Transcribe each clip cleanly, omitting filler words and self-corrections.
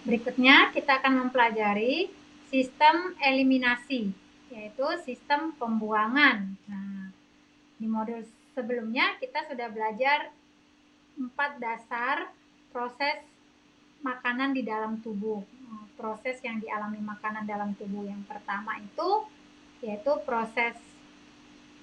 Berikutnya kita akan mempelajari sistem eliminasi, yaitu sistem pembuangan. Nah, di modul sebelumnya kita sudah belajar 4 dasar proses makanan di dalam tubuh. Proses yang dialami makanan dalam tubuh. Yang pertama itu yaitu proses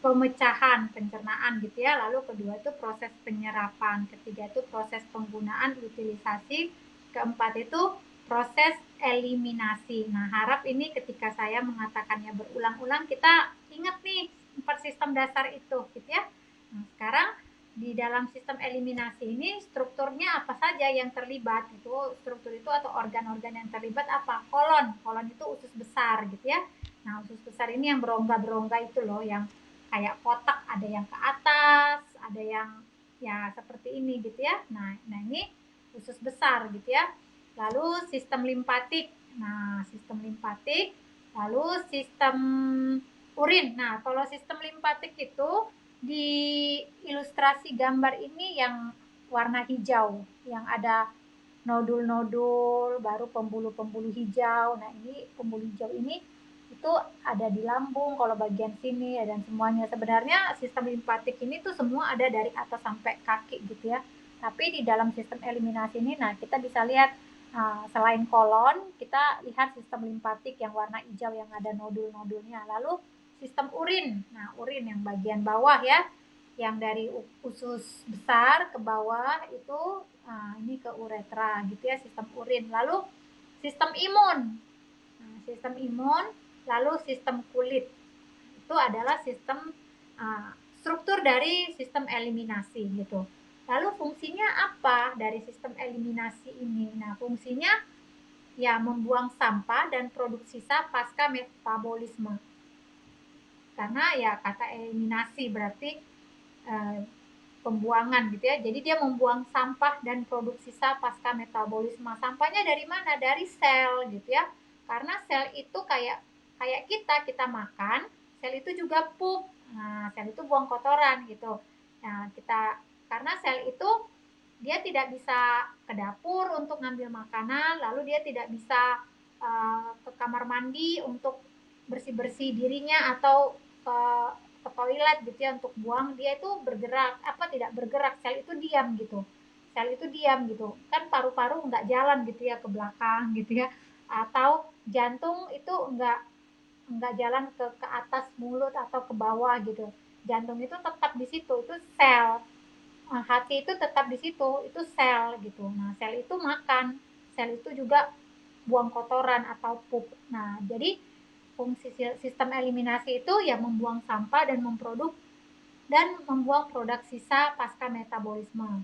pemecahan, pencernaan gitu ya. Lalu kedua itu proses penyerapan, ketiga itu proses penggunaan, utilisasi, keempat itu proses eliminasi. Nah, harap ini ketika saya mengatakannya berulang-ulang kita ingat nih 4 sistem dasar itu gitu ya. Nah, sekarang di dalam sistem eliminasi ini strukturnya apa saja yang terlibat? Itu struktur itu atau organ-organ yang terlibat apa? Kolon. Kolon itu usus besar gitu ya. Nah, usus besar ini yang berongga-berongga itu loh, yang kayak kotak, ada yang ke atas, ada yang ya seperti ini gitu ya. Nah ini usus besar gitu ya. Lalu sistem limpatik. Nah, sistem limpatik, lalu sistem urin. Nah, kalau sistem limpatik itu di ilustrasi gambar ini yang warna hijau, yang ada nodul-nodul, baru pembuluh-pembuluh hijau. Nah, ini pembuluh hijau ini itu ada di lambung, kalau bagian sini dan semuanya. Sebenarnya sistem limpatik ini tuh semua ada dari atas sampai kaki gitu ya. Tapi di dalam sistem eliminasi ini, nah kita bisa lihat selain kolon, kita lihat sistem limpatik yang warna hijau yang ada nodul-nodulnya. Lalu sistem urin. Nah, urin yang bagian bawah ya, yang dari usus besar ke bawah itu ini ke uretra gitu ya, sistem urin. Lalu sistem imun. Nah, sistem imun, lalu sistem kulit. Itu adalah sistem struktur dari sistem eliminasi gitu. Lalu fungsinya apa dari sistem eliminasi ini? Nah, fungsinya ya membuang sampah dan produk sisa pasca metabolisme. Karena ya kata eliminasi berarti pembuangan gitu ya. Jadi dia membuang sampah dan produk sisa pasca metabolisme. Sampahnya dari mana? Dari sel gitu ya. Karena sel itu kayak kita makan, sel itu juga pup. Nah, sel itu buang kotoran gitu. Nah, karena sel itu dia tidak bisa ke dapur untuk ngambil makanan, lalu dia tidak bisa ke kamar mandi untuk bersih-bersih dirinya atau ke toilet gitu ya untuk buang. Dia itu bergerak, tidak bergerak, sel itu diam gitu. Sel itu diam gitu. Kan paru-paru nggak jalan gitu ya ke belakang gitu ya. Atau jantung itu nggak jalan ke atas mulut atau ke bawah gitu. Jantung itu tetap di situ, itu sel. Hati itu tetap di situ, itu sel gitu. Nah, sel itu makan, sel itu juga buang kotoran atau pup. Nah, jadi fungsi sistem eliminasi itu ya membuang sampah dan membuang produk sisa pasca metabolisme.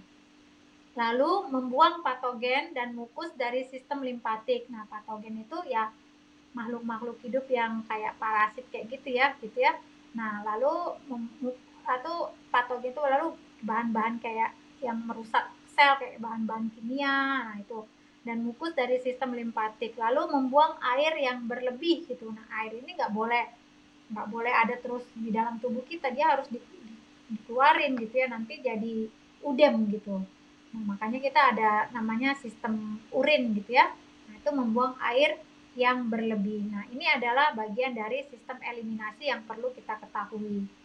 Lalu membuang patogen dan mukus dari sistem limpatik. Nah, patogen itu ya makhluk-makhluk hidup yang kayak parasit kayak gitu ya. Nah, lalu atau patogen itu lalu bahan-bahan kayak yang merusak sel kayak bahan-bahan kimia. Nah, itu dan mukus dari sistem limpatik. Lalu membuang air yang berlebih gitu. Nah, air ini nggak boleh ada terus di dalam tubuh kita, dia harus dikeluarin gitu ya, nanti jadi udem gitu. Nah, makanya kita ada namanya sistem urin gitu ya. Nah, itu membuang air yang berlebih. Nah, ini adalah bagian dari sistem eliminasi yang perlu kita ketahui.